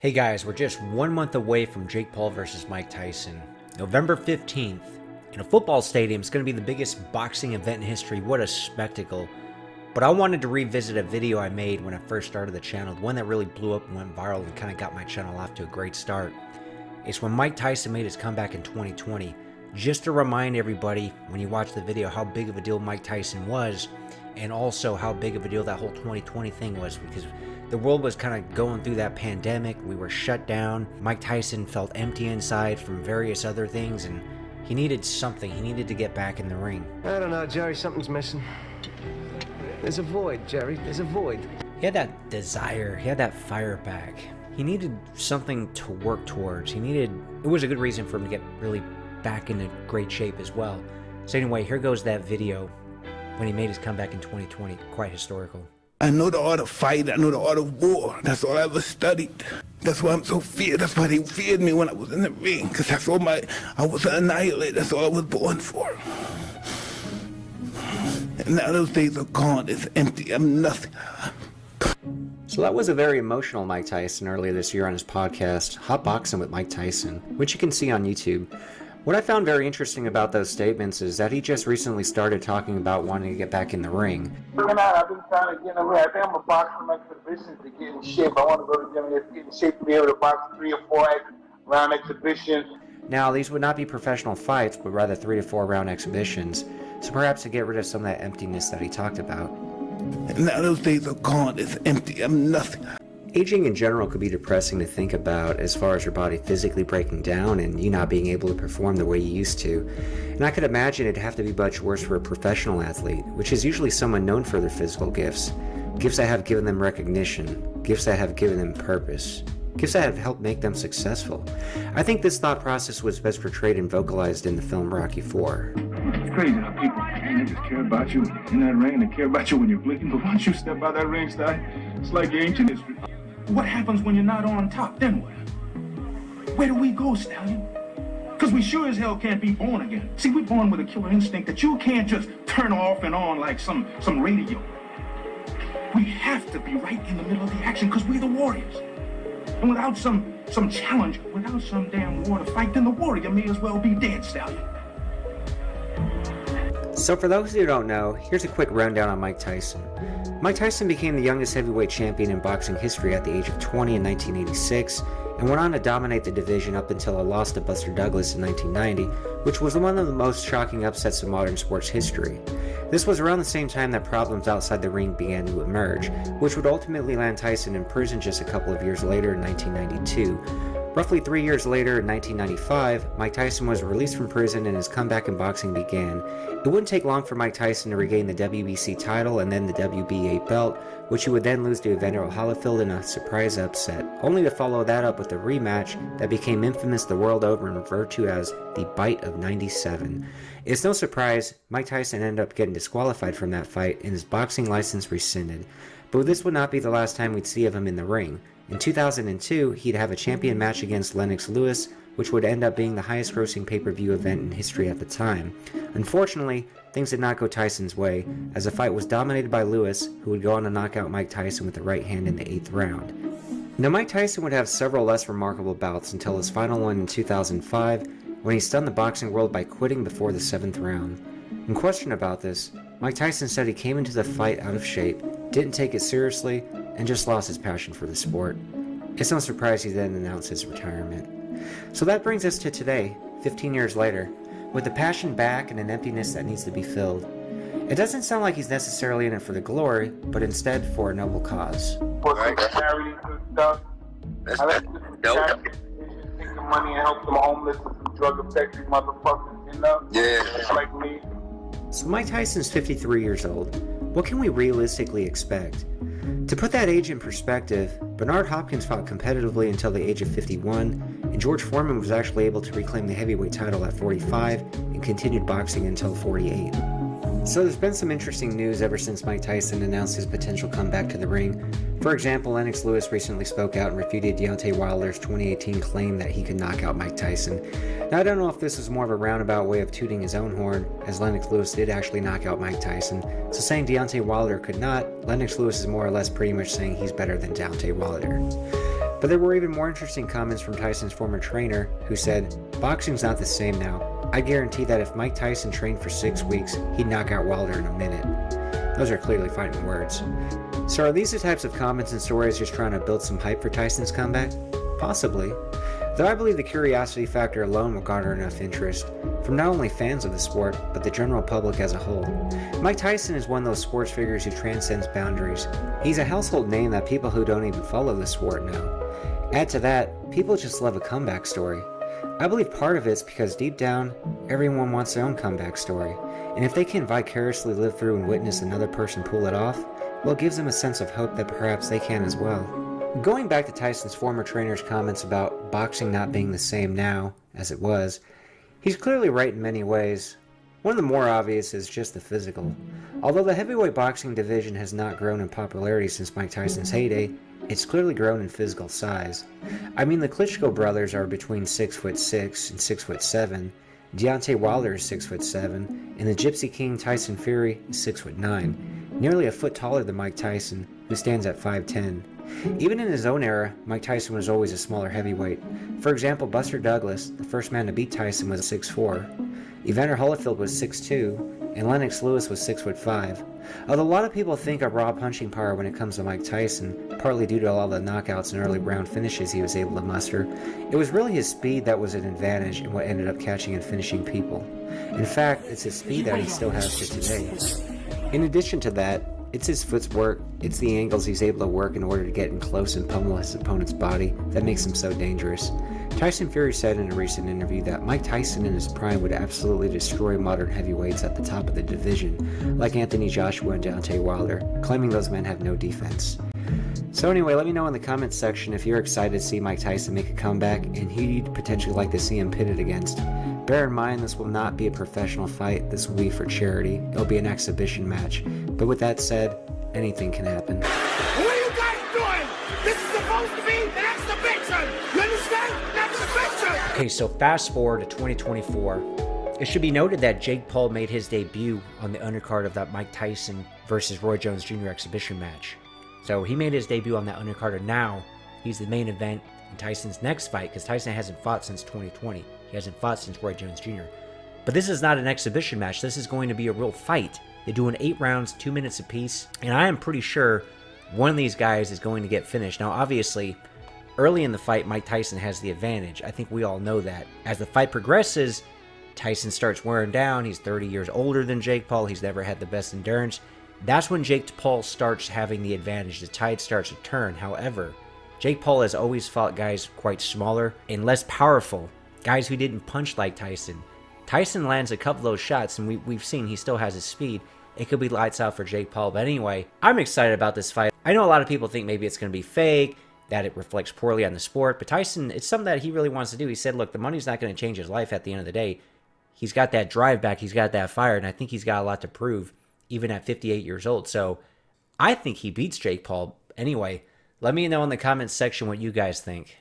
Hey guys, we're just 1 month away from Jake Paul versus Mike Tyson. November 15th, in a football stadium. It's going to be the biggest boxing event in history. What a spectacle. But I wanted to revisit a video I made when I first started the channel, the one that really blew up and went viral and kind of got my channel off to a great start. It's when Mike Tyson made his comeback in 2020. Just to remind everybody, when you watch the video, how big of a deal Mike Tyson was, and also how big of a deal that whole 2020 thing was, because the world was kind of going through that pandemic. We were shut down. Mike Tyson felt empty inside from various other things, and he needed something. He needed to get back in the ring. I don't know, Jerry. Something's missing. There's a void, Jerry. There's a void. He had that desire. He had that fire back. He needed something to work towards. It was a good reason for him to get really back into great shape as well. So anyway, here goes that video when he made his comeback in 2020. Quite historical. I know the art of fight. I know the art of war. That's all I ever studied. That's why I'm so feared. That's why they feared me when I was in the ring. Because that's all I was an annihilator. That's all I was born for. And now those days are gone. It's empty. I'm nothing. So that was a very emotional Mike Tyson earlier this year on his podcast, Hot Boxing with Mike Tyson, which you can see on YouTube. What I found very interesting about those statements is that he just recently started talking about wanting to get back in the ring. I've been trying to get in the ring. I think I'm a boxer from exhibitions to get in shape. I want to go to the gym and get in shape to be able to box 3 or 4 round exhibitions. Now, these would not be professional fights, but rather 3 to 4 round exhibitions. So perhaps to get rid of some of that emptiness that he talked about. And now those days are gone. It's empty. I'm nothing. Aging in general could be depressing to think about as far as your body physically breaking down and you not being able to perform the way you used to. And I could imagine it'd have to be much worse for a professional athlete, which is usually someone known for their physical gifts. Gifts that have given them recognition, gifts that have given them purpose, gifts that have helped make them successful. I think this thought process was best portrayed and vocalized in the film Rocky IV. It's crazy how people, they just care about you in that ring, they care about you when you're bleeding, but once you step out that ring, it's like ancient history. What happens when you're not on top? Then what? Where do we go, Stallion? Because we sure as hell can't be born again. See, we're born with a killer instinct that you can't just turn off and on like some radio. We have to be right in the middle of the action because we're the warriors. And without some challenge, without some damn war to fight, then the warrior may as well be dead, Stallion. So for those who don't know, here's a quick rundown on Mike Tyson. Mike Tyson became the youngest heavyweight champion in boxing history at the age of 20 in 1986, and went on to dominate the division up until a loss to Buster Douglas in 1990, which was one of the most shocking upsets of modern sports history. This was around the same time that problems outside the ring began to emerge, which would ultimately land Tyson in prison just a couple of years later in 1992. Roughly 3 years later, in 1995, Mike Tyson was released from prison and his comeback in boxing began. It wouldn't take long for Mike Tyson to regain the WBC title and then the WBA belt, which he would then lose to Evander Holyfield in a surprise upset, only to follow that up with a rematch that became infamous the world over and referred to as the Bite of 97. It's no surprise Mike Tyson ended up getting disqualified from that fight and his boxing license rescinded. But this would not be the last time we'd see of him in the ring. In 2002, he'd have a champion match against Lennox Lewis, which would end up being the highest grossing pay-per-view event in history at the time. Unfortunately, things did not go Tyson's way, as the fight was dominated by Lewis, who would go on to knock out Mike Tyson with the right hand in the 8th round. Now, Mike Tyson would have several less remarkable bouts until his final one in 2005, when he stunned the boxing world by quitting before the 7th round. When questioned about this, Mike Tyson said he came into the fight out of shape, didn't take it seriously, and just lost his passion for the sport. It's no surprise he then announced his retirement. So that brings us to today, 15 years later, with the passion back and an emptiness that needs to be filled. It doesn't sound like he's necessarily in it for the glory, but instead for a noble cause. For some charity and stuff. I like to do some charity, take the money and help some homeless and some drug-affected motherfuckers, you know? Yeah. Just like me. So Mike Tyson's 53 years old. What can we realistically expect? To put that age in perspective, Bernard Hopkins fought competitively until the age of 51, and George Foreman was actually able to reclaim the heavyweight title at 45 and continued boxing until 48. So there's been some interesting news ever since Mike Tyson announced his potential comeback to the ring. For example, Lennox Lewis recently spoke out and refuted Deontay Wilder's 2018 claim that he could knock out Mike Tyson. Now, I don't know if this is more of a roundabout way of tooting his own horn, as Lennox Lewis did actually knock out Mike Tyson, so saying Deontay Wilder could not, Lennox Lewis is more or less pretty much saying he's better than Deontay Wilder. But there were even more interesting comments from Tyson's former trainer, who said, "Boxing's not the same now. I guarantee that if Mike Tyson trained for 6 weeks, he'd knock out Wilder in a minute." Those are clearly fighting words. So are these the types of comments and stories just trying to build some hype for Tyson's comeback? Possibly. Though I believe the curiosity factor alone will garner enough interest from not only fans of the sport, but the general public as a whole. Mike Tyson is one of those sports figures who transcends boundaries. He's a household name that people who don't even follow the sport know. Add to that, people just love a comeback story. I believe part of it's because deep down, everyone wants their own comeback story. And if they can vicariously live through and witness another person pull it off, well, it gives them a sense of hope that perhaps they can as well. Going back to Tyson's former trainer's comments about boxing not being the same now as it was, he's clearly right in many ways. One of the more obvious is just the physical. Although the heavyweight boxing division has not grown in popularity since Mike Tyson's heyday, it's clearly grown in physical size. I mean, the Klitschko brothers are between 6'6" and 6'7". Deontay Wilder is 6'7", and the Gypsy King Tyson Fury is 6'9", nearly a foot taller than Mike Tyson, who stands at 5'10". Even in his own era, Mike Tyson was always a smaller heavyweight. For example, Buster Douglas, the first man to beat Tyson, was 6'4". Evander Holyfield was 6'2", and Lennox Lewis was 6'5". Although a lot of people think of raw punching power when it comes to Mike Tyson, partly due to all the knockouts and early round finishes he was able to muster, it was really his speed that was an advantage and what ended up catching and finishing people. In fact, it's his speed that he still has to today. In addition to that, it's his footwork, it's the angles he's able to work in order to get in close and pummel his opponent's body that makes him so dangerous. Tyson Fury said in a recent interview that Mike Tyson in his prime would absolutely destroy modern heavyweights at the top of the division, like Anthony Joshua and Deontay Wilder, claiming those men have no defense. So anyway, let me know in the comments section if you're excited to see Mike Tyson make a comeback and who you'd potentially like to see him pitted against. Bear in mind, this will not be a professional fight, this will be for charity. It'll be an exhibition match. But with that said, anything can happen. What are you guys doing? This is supposed to be an exhibition! You understand? An exhibition! Okay, so fast forward to 2024. It should be noted that Jake Paul made his debut on the undercard of that Mike Tyson versus Roy Jones Jr. exhibition match. So he made his debut on that undercard, and now he's the main event in Tyson's next fight, because Tyson hasn't fought since 2020. He hasn't fought since Roy Jones Jr. But this is not an exhibition match. This is going to be a real fight. They're doing 8 rounds, 2 minutes apiece, and I am pretty sure one of these guys is going to get finished. Now, obviously, early in the fight, Mike Tyson has the advantage. I think we all know that. As the fight progresses, Tyson starts wearing down. He's 30 years older than Jake Paul. He's never had the best endurance. That's when Jake Paul starts having the advantage. The tide starts to turn. However, Jake Paul has always fought guys quite smaller and less powerful, guys who didn't punch like Tyson. Tyson lands a couple of those shots, and we've seen he still has his speed. It could be lights out for Jake Paul. But anyway, I'm excited about this fight. I know a lot of people think maybe it's going to be fake, that it reflects poorly on the sport. But Tyson, it's something that he really wants to do. He said, look, the money's not going to change his life at the end of the day. He's got that drive back. He's got that fire. And I think he's got a lot to prove, even at 58 years old. So I think he beats Jake Paul. Anyway, let me know in the comments section what you guys think.